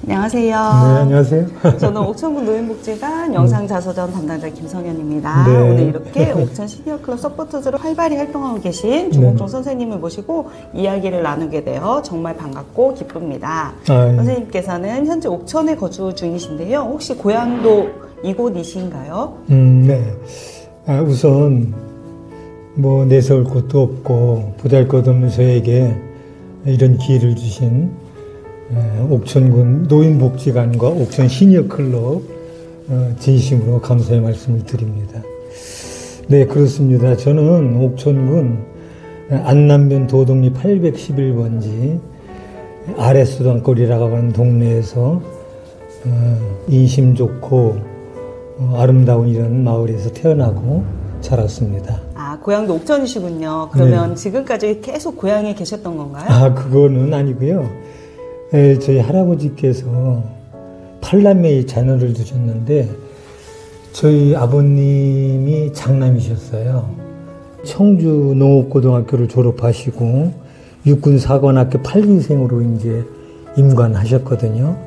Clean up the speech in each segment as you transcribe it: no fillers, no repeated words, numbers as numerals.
안녕하세요. 네, 안녕하세요. 저는 옥천구 노인복지관 영상자서전 담당자 김성현입니다. 네. 오늘 이렇게 옥천 시니어클럽 서포터즈로 활발히 활동하고 계신 조국종 선생님을 모시고 이야기를 나누게 되어 정말 반갑고 기쁩니다. 선생님께서는 현재 옥천에 거주 중이신데요. 혹시 고향도 이곳이신가요? 네. 우선 뭐 내세울 곳도 없고 보잘것없는 저에게 이런 기회를 주신 옥천군 노인복지관과 옥천 시니어클럽 진심으로 감사의 말씀을 드립니다. 네, 그렇습니다. 저는 옥천군 안남면 도덕리 811번지 아랫수당거리라고 하는 동네에서 인심 좋고 아름다운 이런 마을에서 태어나고 자랐습니다. 아, 고향도 옥천이시군요. 그러면 네. 지금까지 계속 고향에 계셨던 건가요? 그거는 아니고요. 저희 할아버지께서 8남매의 자녀를 두셨는데 저희 아버님이 장남이셨어요. 청주 농업고등학교를 졸업하시고 육군사관학교 8기생으로 이제 임관하셨거든요.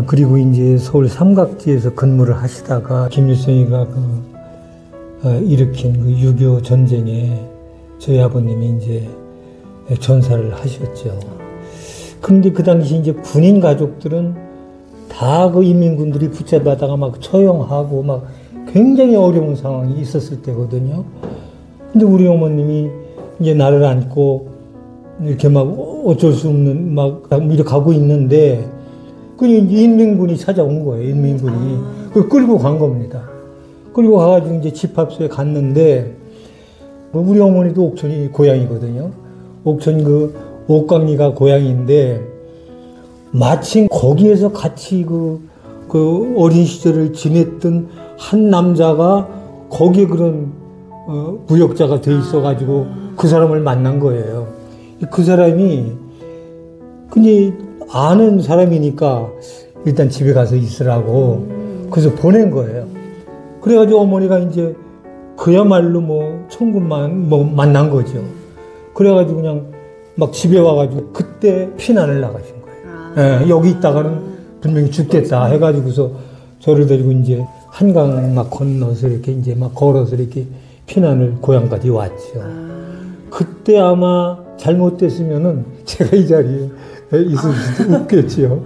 그리고 이제 서울 삼각지에서 근무를 하시다가 김일성이가 일으킨 6.25 전쟁에 저희 아버님이 이제 전사를 하셨죠. 그런데 그 당시 이제 군인 가족들은 다 그 인민군들이 붙잡아다가 막 처형하고 막 굉장히 어려운 상황이 있었을 때거든요. 근데 우리 어머님이 이제 나를 안고 이렇게 막 어쩔 수 없는 막 이렇게 가고 있는데 그 인민군이 찾아온 거예요. 인민군이. 그걸 끌고 간 겁니다. 끌고 가가지고 이제 집합소에 갔는데 우리 어머니도 옥천이 고향이거든요. 옥천 옥강리가 고향인데 마침 거기에서 같이 그 어린 시절을 지냈던 한 남자가 거기에 그런 무역자가 돼 있어가지고 그 사람을 만난 거예요. 그 사람이 근데 아는 사람이니까 일단 집에 가서 있으라고 그래서 보낸 거예요. 그래가지고 어머니가 이제 그야말로 뭐 천군만 뭐 만난 거죠. 그래가지고 그냥 막 집에 와가지고 그때 피난을 나가신 거예요. 여기 있다가는 분명히 죽겠다 해가지고서 저를 데리고 이제 한강 막 건너서 이렇게 이제 막 걸어서 이렇게 피난을 고향까지 왔죠. 그때 아마 잘못됐으면은 제가 이 자리에 있을 수도 없겠지요.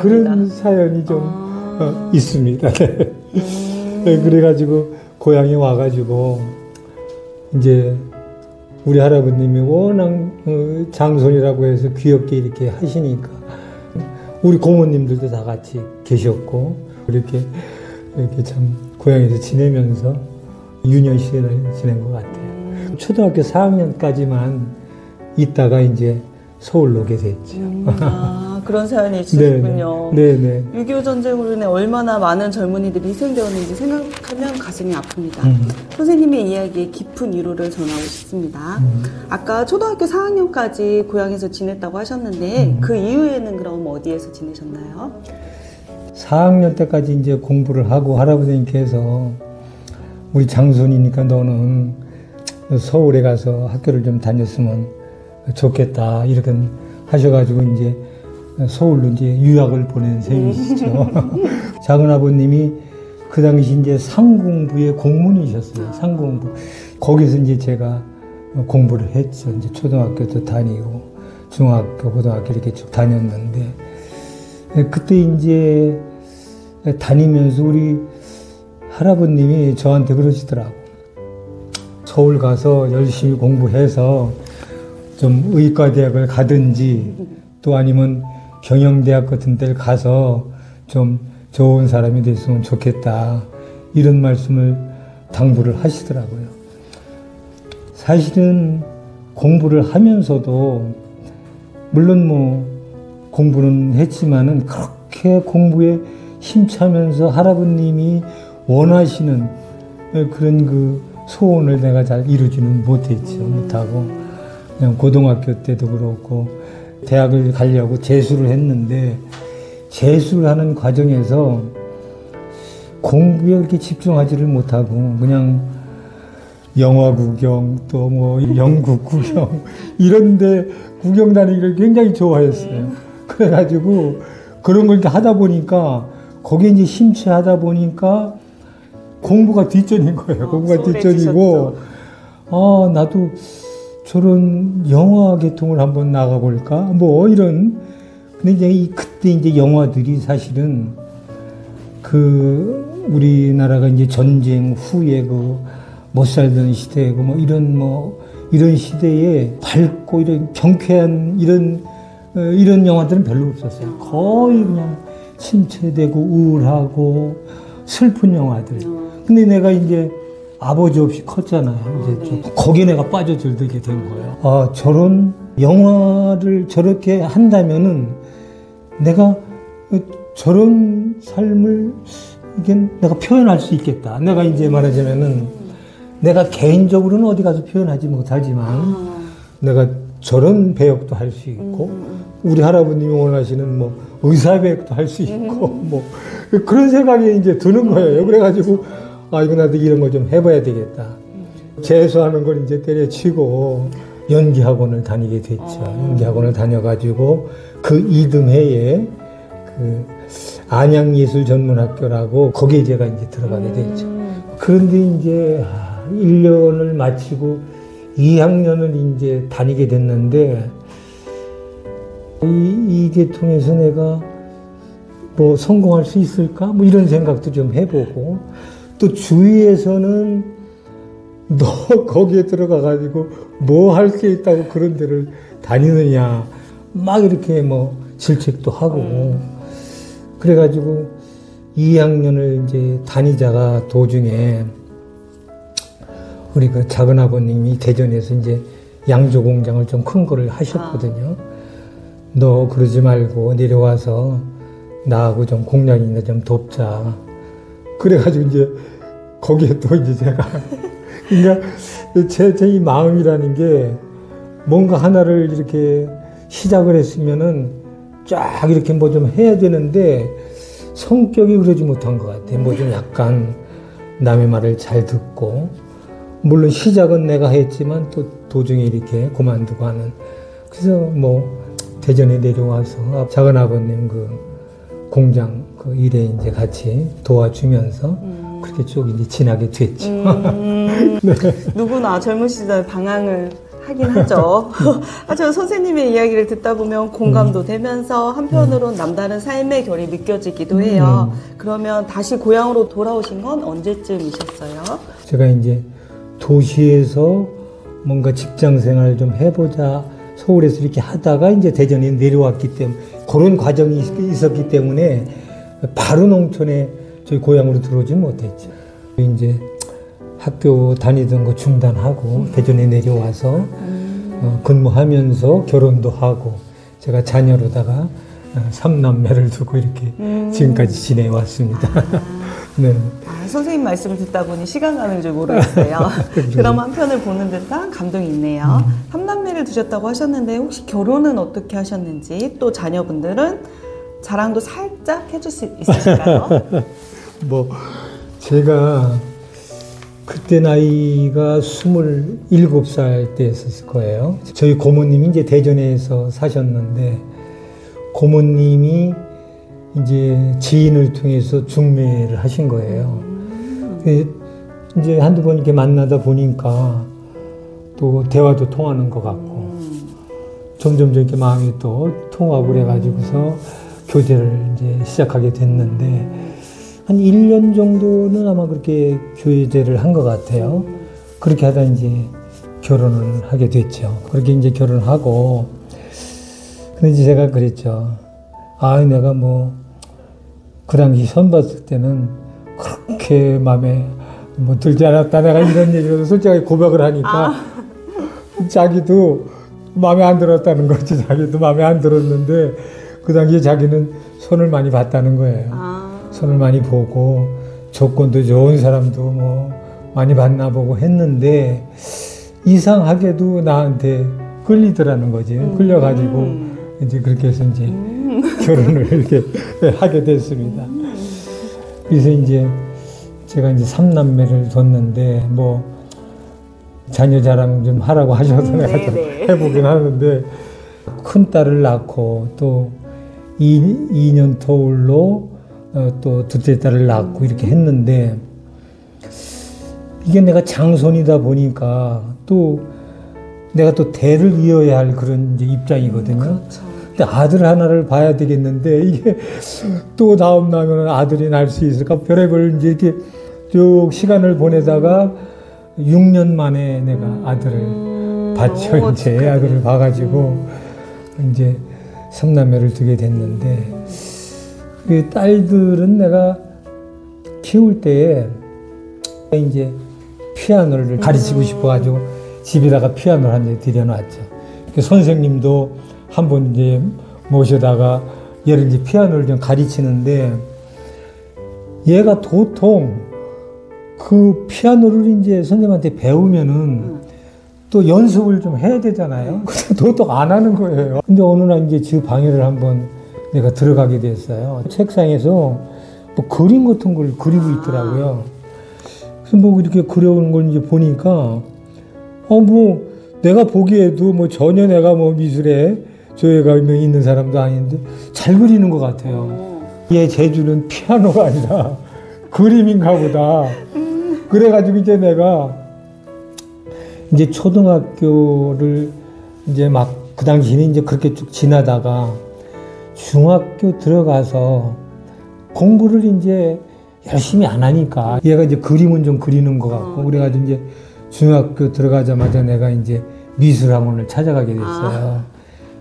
그런 사연이 좀 있습니다. 그래가지고 고향에 와가지고 이제 우리 할아버님이 워낙 장손이라고 해서 귀엽게 이렇게 하시니까 우리 고모님들도 다 같이 계셨고 이렇게 참 고향에서 지내면서 유년 시절을 지낸 것 같아요. 초등학교 4학년까지만 있다가 이제 서울로 오게 됐죠. 그런 사연이 있으시군요. 네네. 6.25 전쟁으로 인해 얼마나 많은 젊은이들이 희생되었는지 생각하면 가슴이 아픕니다. 선생님의 이야기에 깊은 위로를 전하고 싶습니다. 아까 초등학교 4학년까지 고향에서 지냈다고 하셨는데 그 이후에는 그럼 어디에서 지내셨나요? 4학년 때까지 이제 공부를 하고 할아버지님께서 우리 장손이니까 너는 서울에 가서 학교를 좀 다녔으면 좋겠다 이렇게 하셔가지고 이제 서울로 이제 유학을 보낸 셈이시죠. 작은 아버님이 그 당시 이제 상공부의 공문이셨어요. 상공부. 거기서 이제 제가 공부를 했죠. 이제 초등학교도 다니고 중학교, 고등학교 이렇게 쭉 다녔는데 그때 이제 다니면서 우리 할아버님이 저한테 그러시더라고. 서울 가서 열심히 공부해서 좀 의과대학을 가든지 또 아니면 경영대학 같은 데를 가서 좀 좋은 사람이 됐으면 좋겠다 이런 말씀을 당부를 하시더라고요. 사실은 공부를 하면서도 물론 뭐 공부는 했지만은 그렇게 공부에 힘차면서 할아버님이 원하시는 그런 소원을 내가 잘 이루지는 못했죠. 못하고 그냥 고등학교 때도 그렇고 대학을 가려고 재수를 했는데 재수를 하는 과정에서 공부에 이렇게 집중하지를 못하고 그냥 영화 구경 또 뭐 영국 구경 이런데 구경 다니기를 굉장히 좋아했어요. 그래가지고 그런 걸 이렇게 하다 보니까 거기에 이제 심취하다 보니까 공부가 뒷전인 거예요. 공부가 뒷전이고, 나도 저런 영화 계통을 한번 나가볼까? 뭐 이런. 근데 이제 그때 이제 영화들이 사실은 그 우리나라가 이제 전쟁 후에 그 못 살던 시대고 이런 시대에 밝고 이런 경쾌한 이런 영화들은 별로 없었어요. 거의 그냥 침체되고 우울하고 슬픈 영화들. 근데 내가 이제 아버지 없이 컸잖아요. 이제 좀 거기에 내가 빠져들게 된 거예요. 아, 저런 영화를 저렇게 한다면은 내가 저런 삶을 이게 내가 표현할 수 있겠다. 내가 이제 말하자면은 내가 개인적으로는 어디 가서 표현하지 못하지만 내가 저런 배역도 할 수 있고 우리 할아버님이 원하시는 뭐 의사 배역도 할 수 있고 뭐 그런 생각이 이제 드는 거예요. 그래가지고 이거 나도 이런 거 좀 해봐야 되겠다. 재수하는 걸 이제 때려치고 연기학원을 다니게 됐죠. 연기학원을 다녀가지고 그 이듬해에 그 안양예술전문학교라고 거기에 제가 이제 들어가게 됐죠. 그런데 이제 1년을 마치고 2학년을 이제 다니게 됐는데 이 계통에서 내가 뭐 성공할 수 있을까? 뭐 이런 생각도 좀 해보고 또 주위에서는 너 거기에 들어가가지고 뭐 할 게 있다고 그런 데를 다니느냐 막 이렇게 뭐 질책도 하고 그래가지고 2학년을 이제 다니다가 도중에 우리 그 작은 아버님이 대전에서 이제 양조 공장을 좀 큰 거를 하셨거든요. 너 그러지 말고 내려와서 나하고 좀 공장이나 좀 돕자. 그래가지고 이제 거기에 또 이제 제가 그러니까 제 이 마음이라는 게 뭔가 하나를 이렇게 시작을 했으면은 쫙 이렇게 뭐 좀 해야 되는데 성격이 그러지 못한 것 같아요. 뭐 좀 약간 남의 말을 잘 듣고 물론 시작은 내가 했지만 또 도중에 이렇게 그만두고 하는. 그래서 뭐 대전에 내려와서 작은 아버님 그 공장 그 일에 이제 같이 도와주면서 그렇게 쭉 이제 지나게 됐죠. 네. 누구나 젊은 시절 방황을 하긴 하죠. 하지만 선생님의 이야기를 듣다 보면 공감도 되면서 한편으로는 남다른 삶의 결이 느껴지기도 해요. 그러면 다시 고향으로 돌아오신 건 언제쯤이셨어요? 제가 이제 도시에서 뭔가 직장 생활을 좀 해보자 서울에서 이렇게 하다가 이제 대전에 내려왔기 때문에 그런 과정이 있었기 때문에 바로 농촌에 저희 고향으로 들어오지 못했죠. 이제 학교 다니던 거 중단하고 대전에 내려와서 근무하면서 결혼도 하고 제가 자녀로다가 3남매를 두고 이렇게 지금까지 지내왔습니다. 네. 선생님 말씀을 듣다 보니 시간 가는 줄 모르겠어요. 그럼 한편을 보는 듯한 감동이 있네요. 3남매를 두셨다고 하셨는데 혹시 결혼은 어떻게 하셨는지 또 자녀분들은 자랑도 살짝 해줄 수 있으실까요? 뭐 제가 그때 나이가 27살 때였을 거예요. 저희 고모님이 이제 대전에서 사셨는데 고모님이 이제 지인을 통해서 중매를 하신 거예요. 이제 한두 번 이렇게 만나다 보니까 또 대화도 통하는 것 같고 점점 이렇게 마음이 또 통하고 그래가지고서 교제를 이제 시작하게 됐는데 한 1년 정도는 아마 그렇게 교제를 한 것 같아요. 그렇게 하다 이제 결혼을 하게 됐죠. 그렇게 이제 결혼하고 근데 이제 제가 그랬죠. 내가 뭐 그 당시 처음 봤을 때는 그렇게 마음에 뭐 들지 않았다. 내가 이런 얘기를 솔직하게 고백을 하니까 자기도 마음에 안 들었다는 거지. 자기도 마음에 안 들었는데 그 당시에 자기는 손을 많이 봤다는 거예요. 손을 많이 보고 조건도 좋은 사람도 뭐 많이 만나보고 했는데 이상하게도 나한테 끌리더라는 거지. 끌려가지고 이제 그렇게 해서 이제 결혼을 이렇게 하게 됐습니다. 그래서 이제 제가 이제 3남매를 뒀는데 뭐 자녀 자랑 좀 하라고 하셔서 내가 좀 해보긴 하는데 큰 딸을 낳고 또 2년 터울로 또 둘째 딸을 낳고 이렇게 했는데 이게 내가 장손이다 보니까 또 내가 또 대를 이어야 할 그런 이제 입장이거든요. 그렇죠. 근데 아들 하나를 봐야 되겠는데 이게 또 다음 나면 아들이 날 수 있을까? 별의별 이제 이렇게 쭉 시간을 보내다가 6년 만에 내가 아들을 봤죠. 이제 아들을 봐가지고 이제 3남매를 두게 됐는데 그 딸들은 내가 키울 때에 이제 피아노를 가르치고 싶어가지고 집에다가 피아노를 한 대 들여놨죠. 그 선생님도 한번 이제 모셔다가 얘를 이제 피아노를 좀 가르치는데 얘가 도통 그 피아노를 이제 선생님한테 배우면은 또 연습을 좀 해야 되잖아요. 근데 도통 안 하는 거예요. 근데 어느 날 이제 지 방에를 한번 내가 들어가게 됐어요. 책상에서 뭐 그림 같은 걸 그리고 있더라고요. 그래서 뭐 이렇게 그려오는 걸 이제 보니까 뭐 내가 보기에도 뭐 전혀 내가 뭐 미술에 조예가 있는 사람도 아닌데 잘 그리는 것 같아요. 얘 재주는 피아노가 아니라 그림인가 보다. 그래가지고 이제 내가 이제 초등학교를 이제 막 그 당시에는 이제 그렇게 쭉 지나다가 중학교 들어가서 공부를 이제 열심히 안 하니까 얘가 이제 그림은 좀 그리는 것 같고 그래가지고 이제 중학교 들어가자마자 내가 이제 미술학원을 찾아가게 됐어요.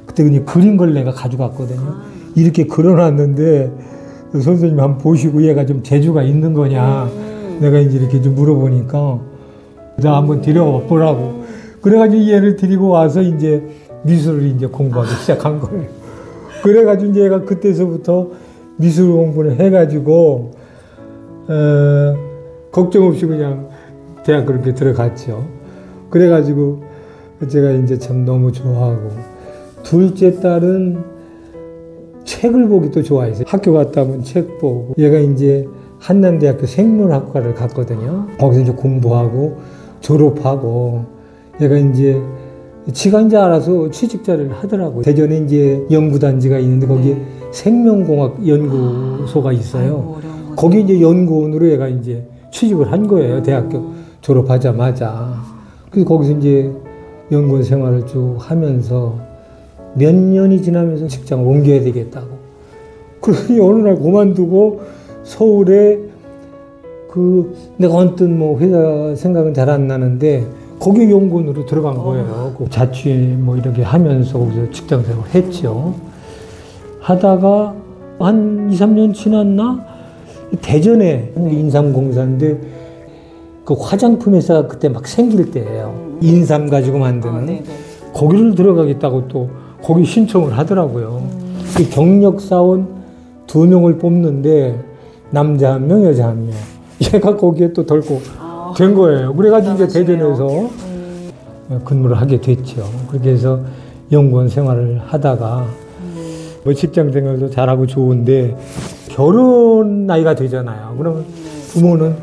그때 그냥 그린 걸 내가 가져갔거든요. 이렇게 그려놨는데 선생님 한번 보시고 얘가 좀 재주가 있는 거냐 내가 이제 이렇게 좀 물어보니까 나 한번 데려와보라고 그래가지고 얘를 데리고 와서 이제 미술을 이제 공부하기 시작한 거예요. 그래가지고 이제 얘가 그때서부터 미술 공부를 해가지고 걱정 없이 그냥 대학 그렇게 들어갔죠. 그래가지고 제가 이제 참 너무 좋아하고 둘째 딸은 책을 보기 또 좋아해서 학교 갔다 오면 책 보고 얘가 이제 한남대학교 생물학과를 갔거든요. 거기서 이제 공부하고 졸업하고 얘가 이제 지가 이제 알아서 취직자를 하더라고요. 대전에 이제 연구단지가 있는데 거기에 생명공학 연구소가 있어요. 거기 이제 연구원으로 얘가 이제 취직을 한 거예요. 대학교 졸업하자마자. 그래서 거기서 이제 연구원 생활을 쭉 하면서 몇 년이 지나면서 직장을 옮겨야 되겠다고. 그러니 어느 날 그만두고 서울에 내가 언뜻 뭐 회사 생각은 잘 안 나는데 거기 연구원으로 들어간 거예요. 자취 뭐 이렇게 하면서 거기서 직장 생활을 했죠. 하다가 한 2, 3년 지났나? 대전에 인삼공사인데 그 화장품 회사가 그때 막 생길 때예요. 인삼 가지고 만드는. 거기를 들어가겠다고 또 거기 신청을 하더라고요. 그 경력사원 2명을 뽑는데 남자 1명, 여자 1명. 얘가 거기에 또 덜고 된 거예요. 그래가지고 이제 대전에서 근무를 하게 됐죠. 그렇게 해서 연구원 생활을 하다가 뭐 직장 생활도 잘하고 좋은데 결혼 나이가 되잖아요. 그러면 부모는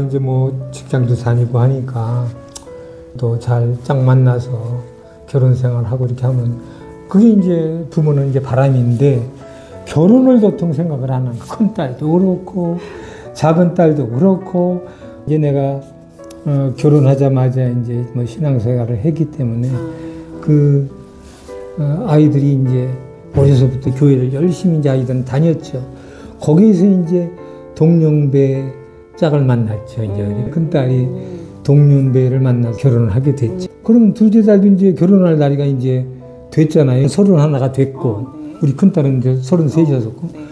이제 뭐 직장도 다니고 하니까 또 잘 짝 만나서 결혼 생활하고 이렇게 하면 그게 이제 부모는 이제 바람인데 결혼을 도통 생각을 안 하는 큰 딸도 그렇고 작은 딸도 그렇고 이제 내가 결혼하자마자 이제 뭐 신앙생활을 했기 때문에 아이들이 이제 어려서부터 교회를 열심히 이제 아이들은 다녔죠. 거기에서 이제 동년배 짝을 만났죠. 이제 큰 딸이 동년배를 만나서 결혼을 하게 됐죠. 그럼 둘째 딸도 이제 결혼할 나이가 이제 됐잖아요. 31가 됐고 우리 큰 딸은 이제 33이었고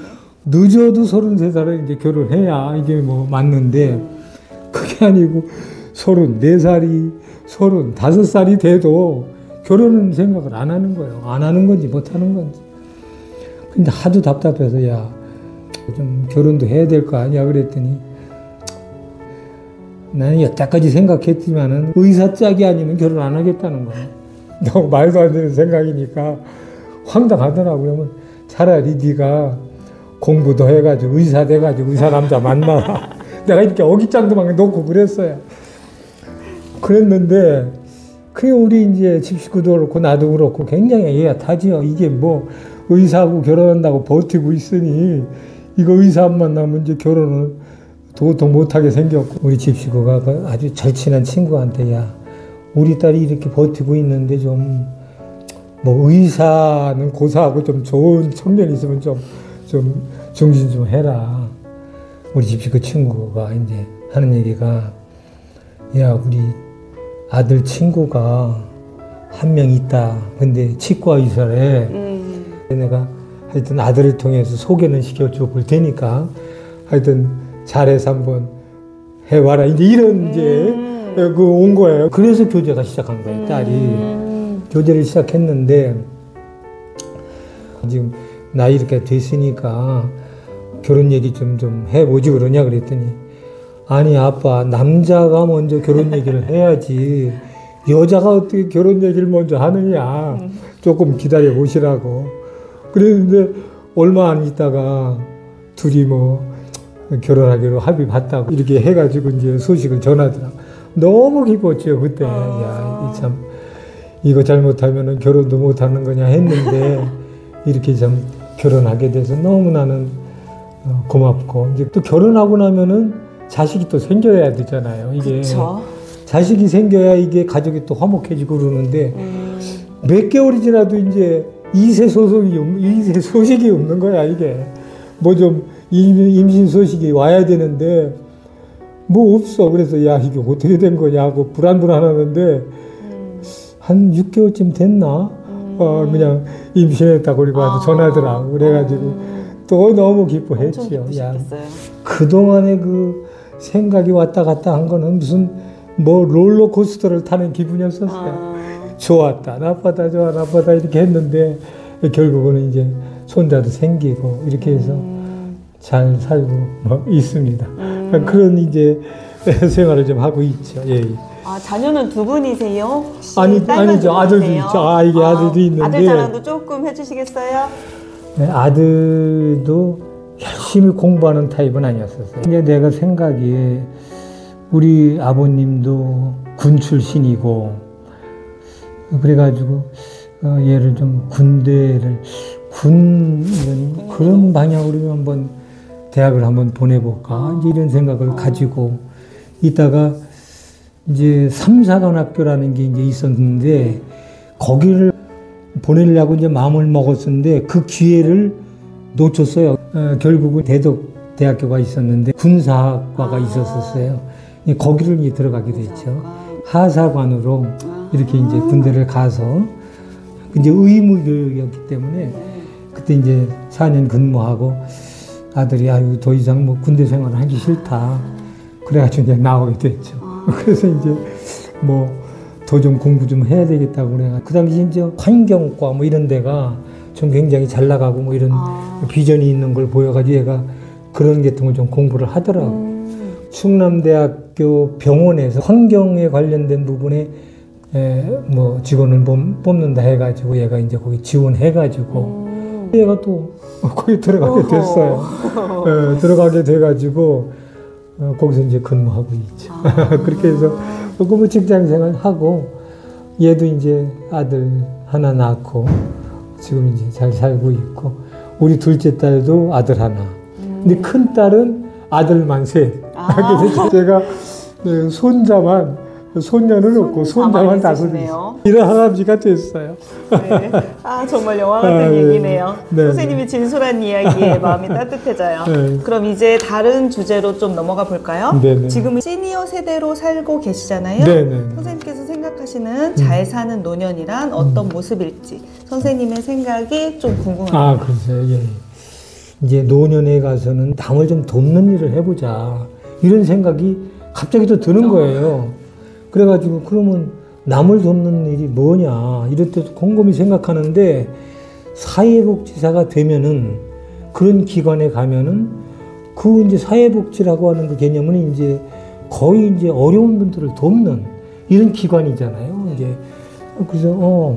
늦어도 33살에 이제 결혼해야 이게 뭐 맞는데 그게 아니고 34살이 35살이 돼도 결혼은 생각을 안 하는 거예요. 안 하는 건지 못 하는 건지. 근데 하도 답답해서 야, 좀 결혼도 해야 될 거 아니야 그랬더니 나는 여태까지 생각했지만은 의사 짝이 아니면 결혼 안 하겠다는 거예요. 너무 말도 안 되는 생각이니까 황당하더라고요. 차라리 네가 공부도 해가지고 의사 돼가지고 의사 남자 만나라. 내가 이렇게 어깃장도 막 놓고 그랬어요. 그랬는데 그게 우리 이제 집 식구도 그렇고 나도 그렇고 굉장히 애타지요. 이게 뭐 의사하고 결혼한다고 버티고 있으니 이거 의사 안 만나면 이제 결혼을 도통 못하게 생겼고 우리 집식구가 아주 절친한 친구한테 야 우리 딸이 이렇게 버티고 있는데 좀 뭐 의사는 고사하고 좀 좋은 청년이 있으면 좀 중진 좀 해라. 우리 집식구 친구가 이제 하는 얘기가 야 우리 아들 친구가 한 명 있다. 근데 치과 의사래. 내가 하여튼 아들을 통해서 소개는 시켜줘 볼 테니까 하여튼 잘해서 한번 해와라. 이제 이런 이제 온 거예요. 그래서 교제가 시작한 거예요. 딸이 교제를 시작했는데 지금 나이 이렇게 됐으니까 결혼 얘기 좀 해보지 그러냐 그랬더니 아니 아빠 남자가 먼저 결혼 얘기를 해야지 여자가 어떻게 결혼 얘기를 먼저 하느냐 조금 기다려 보시라고 그랬는데 얼마 안 있다가 둘이 뭐 결혼하기로 합의 봤다고 이렇게 해가지고 이제 소식을 전하더라고. 너무 기뻤죠 그때. 야, 참 이거 잘못하면은 결혼도 못하는 거냐 했는데 이렇게 참 결혼하게 돼서 너무 나는 고맙고 이제 또 결혼하고 나면은 자식이 또 생겨야 되잖아요. 이게 그쵸? 자식이 생겨야 이게 가족이 또 화목해지고 그러는데 몇 개월이 지나도 이제 이세 소식이 없는 거야 이게. 뭐 좀 임신 소식이 와야 되는데 뭐 없어. 그래서 야 이게 어떻게 된 거냐고 불안불안하는데 한 6개월쯤 됐나? 그냥 임신했다고 그리고 아주 전하더라고. 그래가지고 또 너무 기뻐했지요. 야, 그동안에 그 생각이 왔다 갔다 한 거는 무슨 뭐 롤러코스터를 타는 기분이었었어요. 좋았다, 나쁘다, 좋아, 나쁘다 이렇게 했는데 결국은 이제 손자도 생기고 이렇게 해서 잘 살고 뭐 있습니다. 그런 이제 생활을 좀 하고 있죠. 예. 아, 자녀는 두 분이세요? 혹시 아니죠. 아들도 있죠. 이게 아들도 있는데. 아들 자랑도 조금 해주시겠어요? 네, 아들도 열심히 공부하는 타입은 아니었었어요. 이제 내가 생각이 우리 아버님도 군 출신이고 그래가지고 얘를 좀 군대를 군은 그런 방향으로 한번 대학을 한번 보내볼까 이제 이런 생각을 가지고 있다가 이제 삼사관학교라는 게 이제 있었는데 거기를 보내려고 이제 마음을 먹었었는데 그 기회를 놓쳤어요. 결국은 대덕대학교가 있었는데 군사학과가 있었었어요. 거기를 이제 들어가게 됐죠. 하사관으로 이렇게 이제 군대를 가서 이제 의무교육이었기 때문에 그때 이제 4년 근무하고 아들이 아유 더 이상 뭐 군대 생활을 하기 싫다. 그래가지고 이제 나오게 됐죠. 그래서 이제 뭐 더 좀 공부 좀 해야 되겠다고 그래가 그 당시 이제 환경과 뭐 이런 데가 좀 굉장히 잘 나가고 뭐 이런 비전이 있는 걸 보여가지고 얘가 그런 같은 걸 좀 공부를 하더라고. 충남대학교 병원에서 환경에 관련된 부분에 뭐 직원을 뽑는다 해가지고 얘가 이제 거기 지원해가지고 얘가 또 거기 들어가게 됐어요. 들어가게 돼가지고 거기서 이제 근무하고 있죠. 그렇게 해서 뭐 직장 생활 하고 얘도 이제 아들 하나 낳고 지금 이제 잘 살고 있고 우리 둘째 딸도 아들 하나. 근데 큰 딸은 아들만 셋. 그래서 제가 손녀는 없고 손자만 다섯이요. 이런 할아버지가 됐어요. 네. 아 정말 영화 같은 얘기네요. 네. 선생님이 진솔한 이야기에 마음이 따뜻해져요. 네. 그럼 이제 다른 주제로 좀 넘어가 볼까요? 네네. 지금은 시니어 세대로 살고 계시잖아요. 네네. 선생님께서 생각하시는 잘 사는 노년이란 어떤 모습일지 선생님의 생각이 좀 궁금합니다. 그러세요. 예. 이제 노년에 가서는 남을 좀 돕는 일을 해보자 이런 생각이 갑자기 또 드는 거예요. 그래가지고 그러면 남을 돕는 일이 뭐냐 이럴 때 곰곰이 생각하는데 사회복지사가 되면은 그런 기관에 가면은 그 이제 사회복지라고 하는 그 개념은 이제 거의 이제 어려운 분들을 돕는 이런 기관이잖아요. 이제 그래서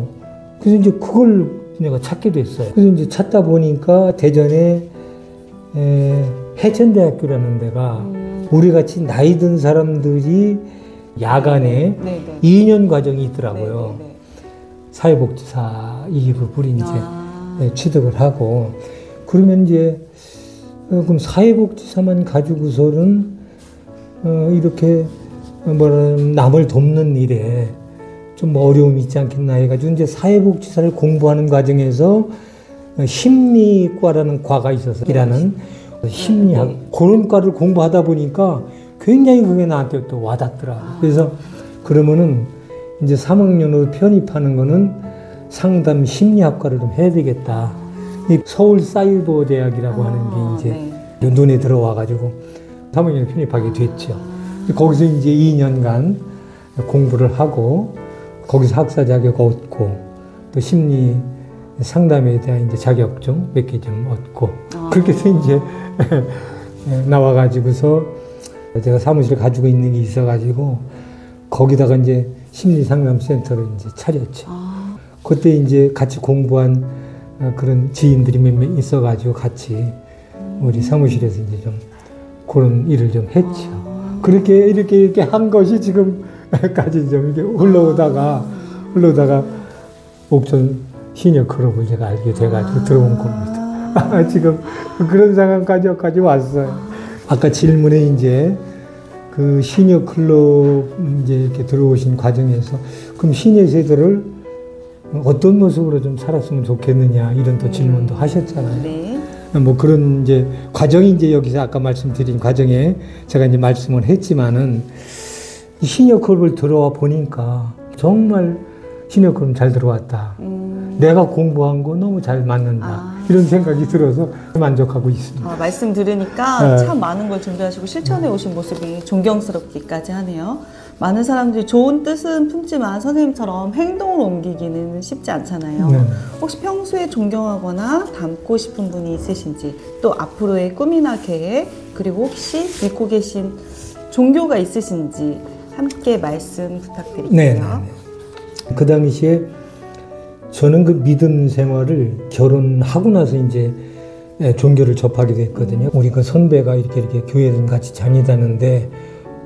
이제 그걸 내가 찾게 됐어요. 그래서 이제 찾다 보니까 대전에 해천대학교라는 데가 우리 같이 나이 든 사람들이 야간에 2년 과정이 있더라고요. 사회복지사 2급을 이제 취득을 하고 그러면 이제 그럼 사회복지사만 가지고서는 이렇게 남을 돕는 일에 좀 어려움이 있지 않겠나 해가지고 이제 사회복지사를 공부하는 과정에서 심리과라는 과가 있어서 일하는 심리학 그런 과를 공부하다 보니까 굉장히 그게 나한테 또 와닿더라. 그래서 그러면은 이제 3학년으로 편입하는 거는 상담 심리학과를 좀 해야 되겠다. 이 서울사이버대학이라고 하는 게 이제 눈에 들어와가지고 3학년에 편입하게 됐죠. 거기서 이제 2년간 공부를 하고 거기서 학사 자격 얻고 또 심리 상담에 대한 이제 자격증 몇 개 좀 얻고 그렇게 해서 이제 나와가지고서 제가 사무실 가지고 있는 게 있어가지고 거기다가 이제 심리 상담센터를 이제 차렸죠. 그때 이제 같이 공부한 그런 지인들이 몇 명 있어가지고 같이 우리 사무실에서 이제 좀 그런 일을 좀 했죠. 그렇게 이렇게 한 것이 지금까지 좀 이렇게 흘러오다가 옥천 시니어 클럽을 제가 알게 돼가지고 들어온 겁니다. 지금 그런 상황까지 왔어요. 아까 질문에 이제 그 시니어 클럽 이제 이렇게 들어오신 과정에서 그럼 시니어 세대를 어떤 모습으로 좀 살았으면 좋겠느냐 이런 또 질문도 하셨잖아요. 네. 뭐 그런 이제 과정이 이제 여기서 아까 말씀드린 과정에 제가 이제 말씀을 했지만은 시니어 클럽을 들어와 보니까 정말 시니어 클럽 잘 들어왔다. 내가 공부한 거 너무 잘 맞는다. 이런 생각이 들어서 만족하고 있습니다. 말씀 들으니까 참 많은 걸 준비하시고 실천해 오신 모습이 존경스럽기까지 하네요. 많은 사람들이 좋은 뜻은 품지만 선생님처럼 행동을 옮기기는 쉽지 않잖아요. 네. 혹시 평소에 존경하거나 닮고 싶은 분이 있으신지 또 앞으로의 꿈이나 계획 그리고 혹시 믿고 계신 종교가 있으신지 함께 말씀 부탁드릴게요. 네. 그 당시에 저는 그 믿음 생활을 결혼하고 나서 이제 종교를 접하게 됐거든요. 우리 그 선배가 이렇게 교회를 같이 다니다는데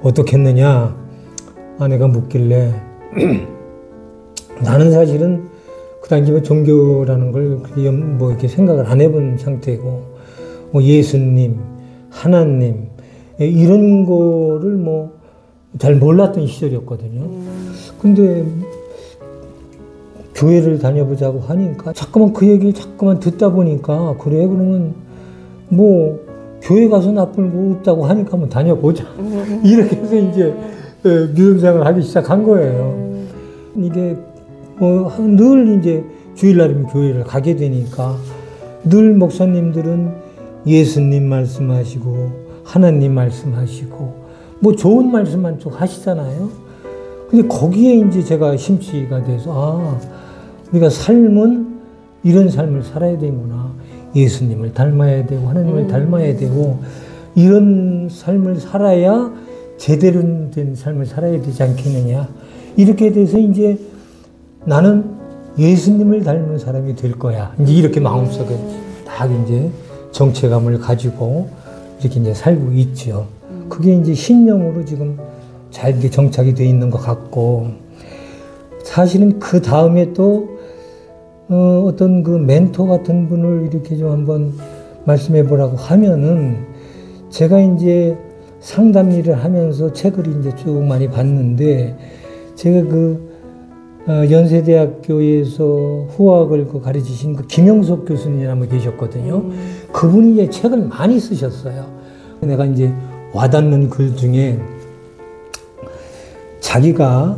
어떻겠느냐 아내가 묻길래 나는 사실은 그 당시에 종교라는 걸 뭐 이렇게 생각을 안 해본 상태고 뭐 예수님, 하나님 이런 거를 뭐 잘 몰랐던 시절이었거든요. 근데 교회를 다녀보자고 하니까 자꾸만 그 얘기를 자꾸만 듣다 보니까 그래 그러면 뭐 교회 가서 나쁜 거 없다고 하니까 한번 다녀보자 이렇게 해서 이제 믿음 생활을 하기 시작한 거예요. 이게 뭐 늘 이제 주일날이면 교회를 가게 되니까 늘 목사님들은 예수님 말씀하시고 하나님 말씀하시고 뭐 좋은 말씀만 쭉 하시잖아요. 근데 거기에 이제 제가 심취가 돼서 우리가 삶은 이런 삶을 살아야 되는구나. 예수님을 닮아야 되고 하나님을 닮아야 되고 이런 삶을 살아야 제대로 된 삶을 살아야 되지 않겠느냐. 이렇게 돼서 이제 나는 예수님을 닮은 사람이 될 거야. 이제 이렇게 마음속에 딱 이제 정체감을 가지고 이렇게 이제 살고 있죠. 그게 이제 신념으로 지금 잘 이렇게 정착이 돼 있는 것 같고 사실은 그 다음에 또 어떤 그 멘토 같은 분을 이렇게 좀 한번 말씀해 보라고 하면은 제가 이제 상담 일을 하면서 책을 이제 쭉 많이 봤는데 제가 그 연세대학교에서 후학을 가르치신 그 김영석 교수님이 한번 계셨거든요. 그분이 이제 책을 많이 쓰셨어요. 내가 이제 와닿는 글 중에 자기가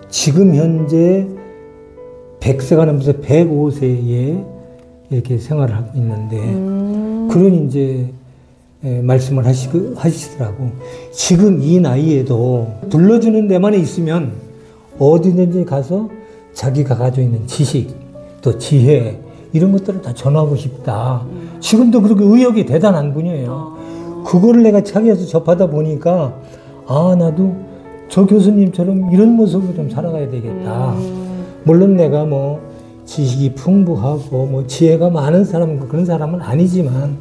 지금 현재 100세가 넘어서 105세에 이렇게 생활을 하고 있는데 그런 이제 말씀을 하시더라고. 지금 이 나이에도 둘러주는 데만 있으면 어디든지 가서 자기가 가지고 있는 지식 또 지혜 이런 것들을 다 전하고 싶다. 지금도 그렇게 의욕이 대단한 분이에요. 그거를 내가 자기에서 접하다 보니까 나도 저 교수님처럼 이런 모습으로 좀 살아가야 되겠다. 물론 내가 뭐 지식이 풍부하고 뭐 지혜가 많은 사람 그런 사람은 아니지만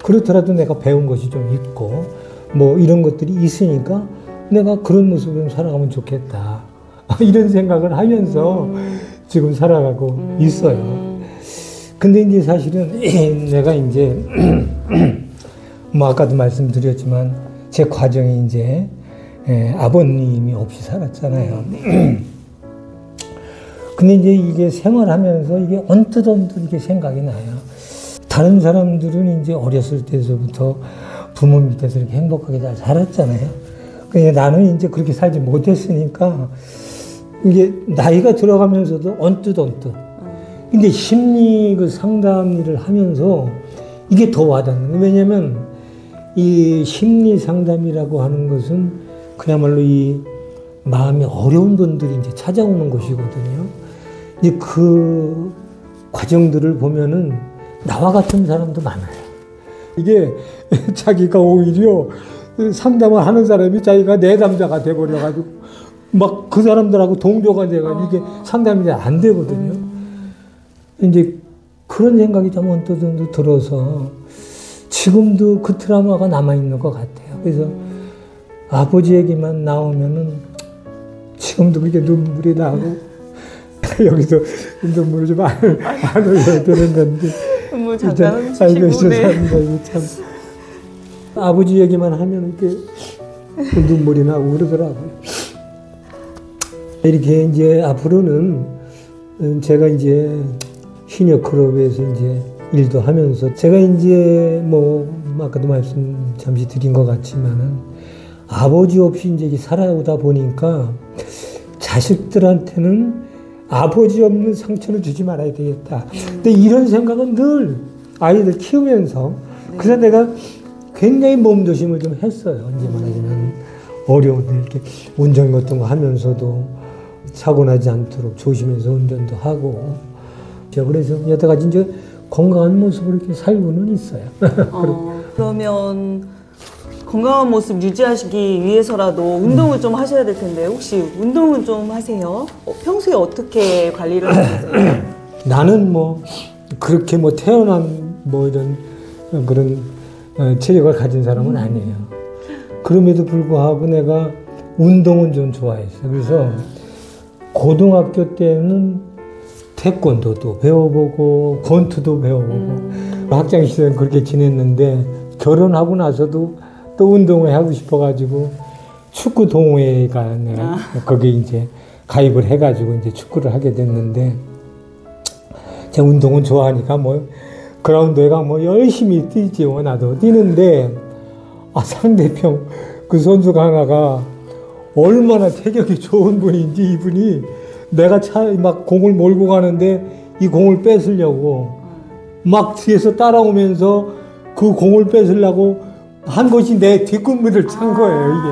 그렇더라도 내가 배운 것이 좀 있고 뭐 이런 것들이 있으니까 내가 그런 모습으로 좀 살아가면 좋겠다. 이런 생각을 하면서 지금 살아가고 있어요. 근데 이제 사실은 내가 이제 뭐 아까도 말씀드렸지만 제 과정이 이제 아버님이 없이 살았잖아요. 근데 이제 이게 생활하면서 이게 언뜻 이게 생각이 나요. 다른 사람들은 이제 어렸을 때서부터 부모 밑에서 이렇게 행복하게 잘 살았잖아요. 근데 나는 이제 그렇게 살지 못했으니까 이게 나이가 들어가면서도 언뜻. 근데 심리 그 상담 일을 하면서 이게 더 와닿는 거예요. 왜냐면 이 심리 상담이라고 하는 것은 그야말로 이 마음이 어려운 분들이 이제 찾아오는 것이거든요. 이제 그 과정들을 보면은 나와 같은 사람도 많아요. 이게 자기가 오히려 상담을 하는 사람이 자기가 내담자가 돼버려가지고 막 그 사람들하고 동조가 돼가지고 이게 상담이 잘 안 되거든요. 이제 그런 생각이 좀 언뜻 들어서 지금도 그 트라우마가 남아있는 것 같아요. 그래서 아버지 얘기만 나오면은 지금도 그게 눈물이 나고 여기서 눈물을 좀 안 흘려야 되는 건데. 눈물 잠깐 훔치시고. 참. 아버지 얘기만 하면 이렇게 눈물이 나고 그러더라고요. 이렇게 이제 앞으로는 제가 이제 시니어클럽에서 이제 일도 하면서 제가 이제 뭐 아까도 말씀 잠시 드린 것 같지만은 아버지 없이 이제 살아오다 보니까 자식들한테는 아버지 없는 상처를 주지 말아야 되겠다. 근데 이런 생각은 늘 아이들 키우면서 그래서 내가 굉장히 몸조심을 좀 했어요. 이제 말하자면 어려운데 이렇게 운전 같은 거 하면서도 사고 나지 않도록 조심해서 운전도 하고 그래서 여태까지 이제 건강한 모습으로 이렇게 살고는 있어요. 그러면 건강한 모습 유지하시기 위해서라도 운동을 좀 하셔야 될 텐데 혹시 운동은 좀 하세요? 평소에 어떻게 관리를 하세요? 나는 뭐 그렇게 뭐 태어난 뭐 이런 그런 체력을 가진 사람은 아니에요. 그럼에도 불구하고 내가 운동은 좀 좋아했어요. 그래서 고등학교 때는 태권도도 배워보고 권투도 배워보고 학창 시절은 그렇게 지냈는데 결혼하고 나서도 또 운동을 하고 싶어가지고 축구 동호회가 내가 거기 이제 가입을 해가지고 이제 축구를 하게 됐는데 제가 운동은 좋아하니까 뭐 그라운드에 가 뭐 열심히 뛰지요. 나도 뛰는데 상대편 그 선수가 하나가 얼마나 체격이 좋은 분인지 이분이 내가 막 공을 몰고 가는데 이 공을 뺏으려고 막 뒤에서 따라오면서 그 공을 뺏으려고 한 것이 내 뒤꿈치를 찬 거예요, 이게.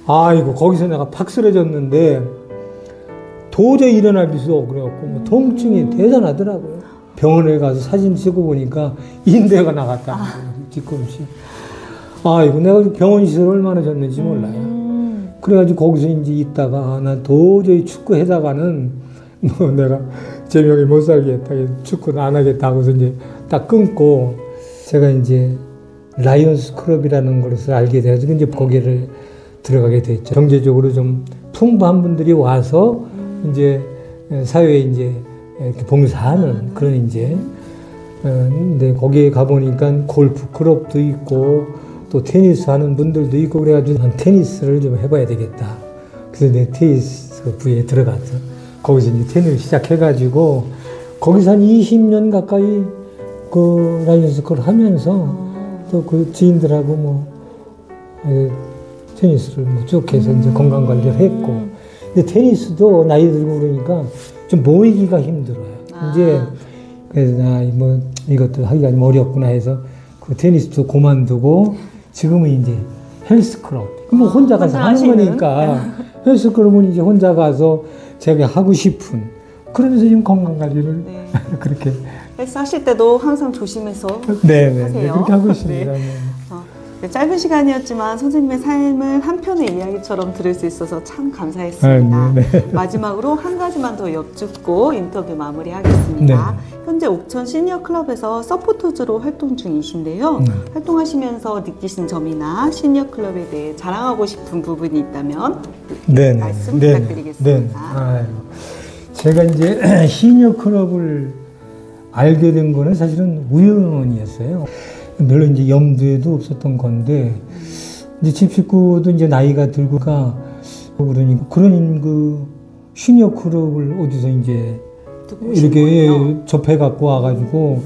아이고, 거기서 내가 팍 쓰러졌는데 도저히 일어날 수도 없고 그래갖고 뭐 통증이 대단하더라고요. 병원에 가서 사진 찍어 보니까 인대가 나갔다는 거예요, 뒤꿈치. 아이고, 내가 병원 시설 얼마나 졌는지 몰라요. 그래가지고 거기서 이제 있다가 나 도저히 축구 하다가는 뭐 내가 제명이 못 살겠다. 축구는 안 하겠다 하고서 이제 딱 끊고 제가 이제 라이온스 클럽이라는 것을 알게 돼가지고 이제 거기를 들어가게 됐죠. 경제적으로 좀 풍부한 분들이 와서 이제 사회에 이제 이렇게 봉사하는 그런 이제 근데 거기에 가보니까 골프 클럽도 있고 또 테니스 하는 분들도 있고 그래가지고 난 테니스를 좀 해봐야 되겠다. 그래서 내 테니스 부에 들어갔죠. 거기서 이제 테니스 시작해가지고 거기서 한 20년 가까이 그 라이온스 클럽 하면서 또 그 지인들하고 뭐 테니스를 뭐 쭉 해서 이제 건강 관리를 했고 근데 테니스도 나이 들고 그러니까 좀 모이기가 힘들어요. 이제 그래서 뭐 이것도 하기가 좀 어렵구나 해서 그 테니스도 그만두고 지금은 이제 헬스클럽 뭐 혼자 가서 하는 거니까 헬스클럽은 이제 혼자 가서 제가 하고 싶은 그러면서 지금 건강 관리를 그렇게 헬스 하실 때도 항상 조심해서 네네 하세요. 그렇게 하고 있습니다. 짧은 시간이었지만 선생님의 삶을 한 편의 이야기처럼 들을 수 있어서 참 감사했습니다. 마지막으로 한 가지만 더 여쭙고 인터뷰 마무리하겠습니다. 현재 옥천 시니어 클럽에서 서포터즈로 활동 중이신데요. 활동하시면서 느끼신 점이나 시니어 클럽에 대해 자랑하고 싶은 부분이 있다면 말씀 부탁드리겠습니다. 제가 이제 시니어 클럽을 알게 된 거는 사실은 우연이었어요. 별로 이제 염두에도 없었던 건데, 이제 집 식구도 이제 나이가 들고가 그러니까 그런 그 시니어 클럽을 어디서 이제 이렇게 접해 갖고 와가지고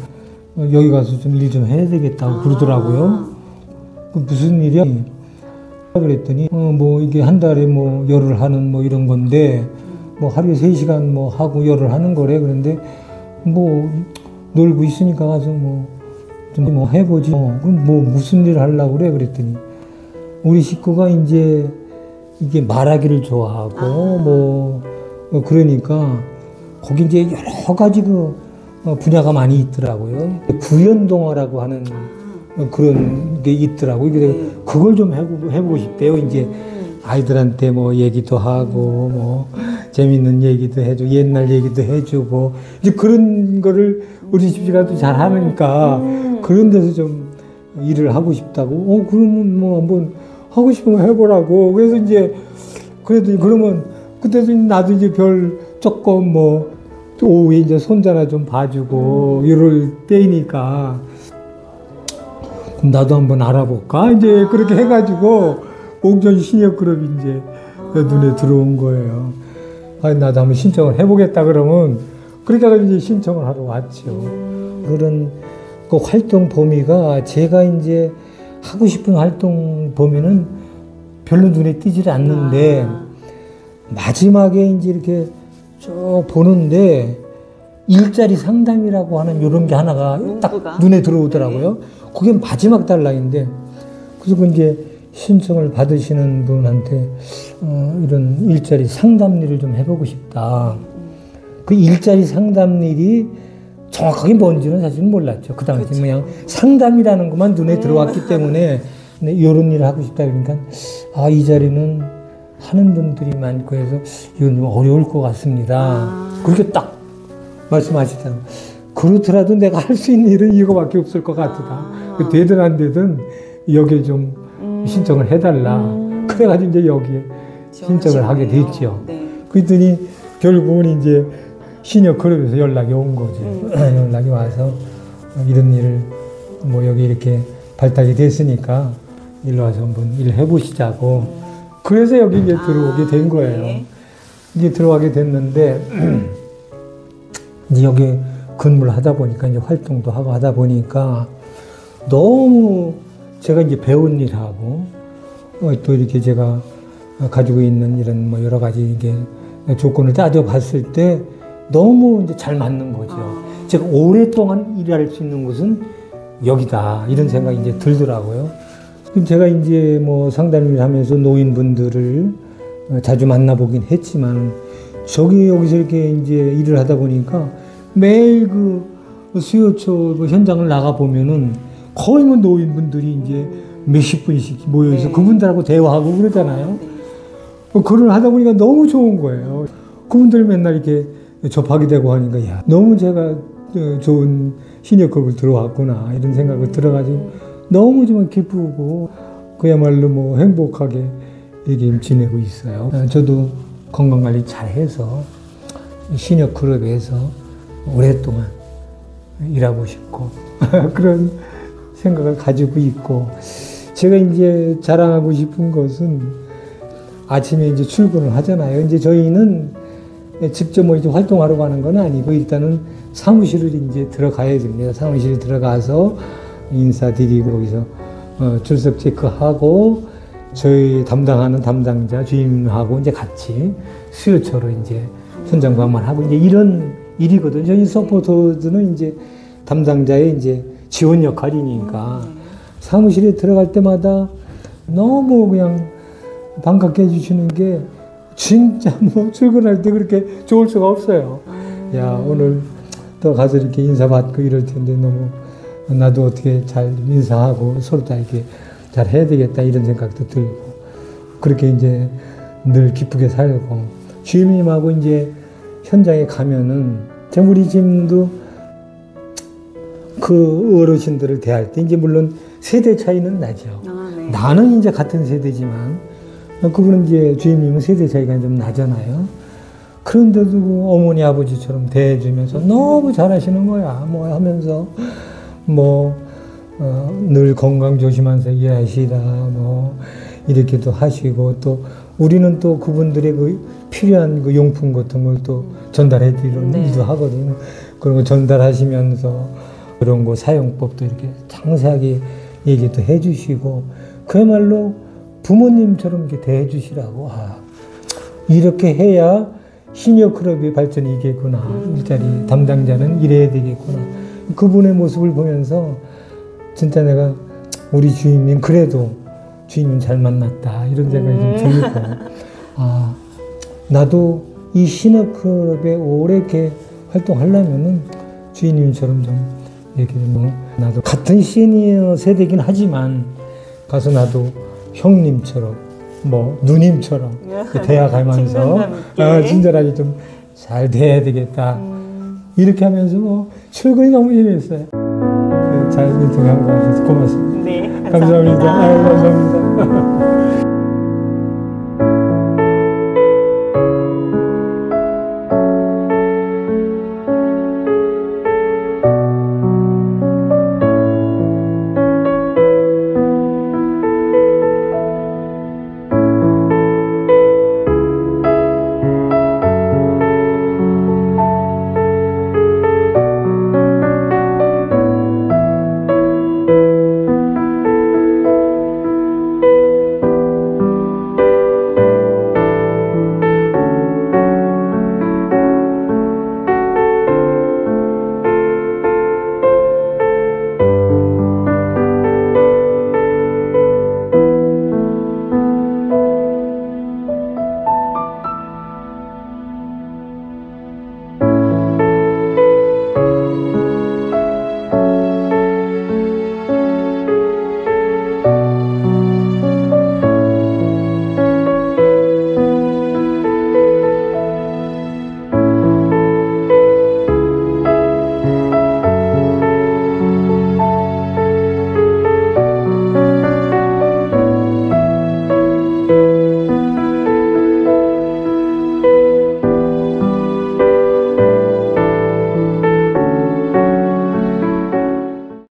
여기 가서 좀 일 좀 해야 되겠다고 그러더라고요. 그 무슨 일이야? 그랬더니 뭐 이게 한 달에 뭐 열흘 하는 뭐 이런 건데 뭐 하루에 3시간 뭐 하고 열흘 하는 거래. 그런데 뭐 놀고 있으니까 가서 뭐 좀 뭐 해보지. 그럼 뭐 무슨 일 하려고 그래? 그랬더니 우리 식구가 이제 이게 말하기를 좋아하고 뭐 그러니까 거기 이제 여러 가지 그 분야가 많이 있더라고요. 구연동화라고 하는 그런 게 있더라고요. 그래서 그걸 좀 해보고 싶대요. 이제 아이들한테 뭐 얘기도 하고 뭐 재밌는 얘기도 해주고 옛날 얘기도 해주고 이제 그런 거를 우리 집사람도 잘 하니까 그런 데서 좀 일을 하고 싶다고. 그러면 뭐 한번 하고 싶으면 해보라고. 그래서 이제 그래도 그러면 그때도 나도 이제 별 조금 뭐 오후에 이제 손자나 좀 봐주고 이럴 때이니까 그럼 나도 한번 알아볼까? 이제 그렇게 해가지고 옥전 시니어 클럽이 이제 눈에 들어온 거예요. 나도 한번 신청을 해보겠다 그러면 그러니까 이제 신청을 하러 왔죠. 그런 그 활동 범위가 제가 이제 하고 싶은 활동 범위는 별로 눈에 띄질 않는데 마지막에 이제 이렇게 쭉 보는데 일자리 상담이라고 하는 이런 게 하나가 딱 눈에 들어오더라고요. 그게 마지막 단락인데 그래서 이제 신청을 받으시는 분한테 이런 일자리 상담 일을 좀 해보고 싶다. 그 일자리 상담 일이 정확하게 뭔지는 사실 몰랐죠. 그 당시 그렇죠. 그냥 상담이라는 것만 눈에 들어왔기 때문에 이런 일을 하고 싶다 그러니까 이 자리는 하는 분들이 많고 해서 이건 좀 어려울 것 같습니다. 그렇게 딱 말씀하시잖아요. 그렇더라도 내가 할 수 있는 일은 이거밖에 없을 것 같다. 되든 안 되든 여기에 좀 신청을 해달라. 그래가지고 이제 여기에 신청을 하게 됐죠. 네. 그랬더니 결국은 이제 시니어 클럽에서 연락이 온 거죠. 연락이 와서 이런 일을 뭐 여기 이렇게 발탁이 됐으니까 일로 와서 한번 일을 해보시자고. 그래서 여기 이제 들어오게 된 거예요. 네. 이제 들어가게 됐는데 이제 여기 근무를 하다 보니까 이제 활동도 하고 하다 보니까 너무 제가 이제 배운 일하고 또 이렇게 제가 가지고 있는 이런 뭐 여러 가지 이게 조건을 따져봤을 때 너무 이제 잘 맞는 거죠. 제가 오랫동안 일할 수 있는 곳은 여기다 이런 생각이 이제 들더라고요. 제가 이제 뭐 상담을 하면서 노인분들을 자주 만나보긴 했지만 여기서 이렇게 이제 일을 하다 보니까 매일 그 수요처 그 현장을 나가 보면은 거의 뭐 노인분들이 이제 몇십 분씩 모여서 그분들하고 대화하고 그러잖아요. 그걸 하다 보니까 너무 좋은 거예요. 그분들 맨날 이렇게 접하게 되고 하니까 야, 너무 제가 좋은 시니어 클럽을 들어왔구나 이런 생각을 들어가지고 너무 좀 기쁘고 그야말로 뭐 행복하게 이렇게 지내고 있어요. 저도 건강관리 잘해서 시니어 클럽에서 오랫동안 일하고 싶고 그런 생각을 가지고 있고 제가 이제 자랑하고 싶은 것은 아침에 이제 출근을 하잖아요. 이제 저희는 직접 뭐 이제 활동하러 가는 건 아니고 일단은 사무실을 이제 들어가야 됩니다. 사무실에 들어가서 인사드리고 거기서 출석 체크하고 저희 담당하는 담당자 주임하고 이제 같이 수요처로 이제 현장 방문하고 이제 이런 일이거든요. 저희 서포터들은 이제 담당자의 이제 지원 역할이니까 사무실에 들어갈 때마다 너무 그냥 반갑게 해주시는 게 진짜 뭐 출근할 때 그렇게 좋을 수가 없어요. 야, 오늘 또 가서 이렇게 인사받고 이럴 텐데 너무 나도 어떻게 잘 인사하고 서로 다 이렇게 잘 해야 되겠다 이런 생각도 들고 그렇게 이제 늘 기쁘게 살고 주임님하고 이제 현장에 가면은 우리 집도 그 어르신들을 대할 때 이제 물론 세대 차이는 나죠. 네. 나는 이제 같은 세대지만 그분은 이제 주임님은 세대 차이가 좀 나잖아요. 그런데도 그 어머니 아버지처럼 대해주면서 너무 잘하시는 거야. 뭐 하면서 늘 건강 조심하면서 일하시라 뭐 이렇게도 하시고 또 우리는 또 그분들의 그 필요한 그 용품 같은 걸 또 전달해 드리는 네. 일도 하거든요. 그런 거 전달하시면서 그런 거 사용법도 이렇게 상세하게 얘기도 해주시고 그야말로 부모님처럼 이렇게 대해 주시라고. 이렇게 해야 시니어 클럽의 발전이 이겠구나. 일자리 담당자는 이래야 되겠구나. 그분의 모습을 보면서 진짜 내가 우리 주임님 그래도 주임님 잘 만났다 이런 생각이 좀 들고 나도 이 시니어 클럽에 오래 이렇게 활동하려면은 주임님처럼 좀 이렇게 나도 같은 시니어 세대긴 하지만 가서 나도 형님처럼 누님처럼 대화가면서 친절하게 좀 잘 돼야 되겠다. 이렇게 하면서 출근이 너무 재미있어요. 잘 인터뷰한 거 같아서 고맙습니다. 네, 감사합니다. 감사합니다.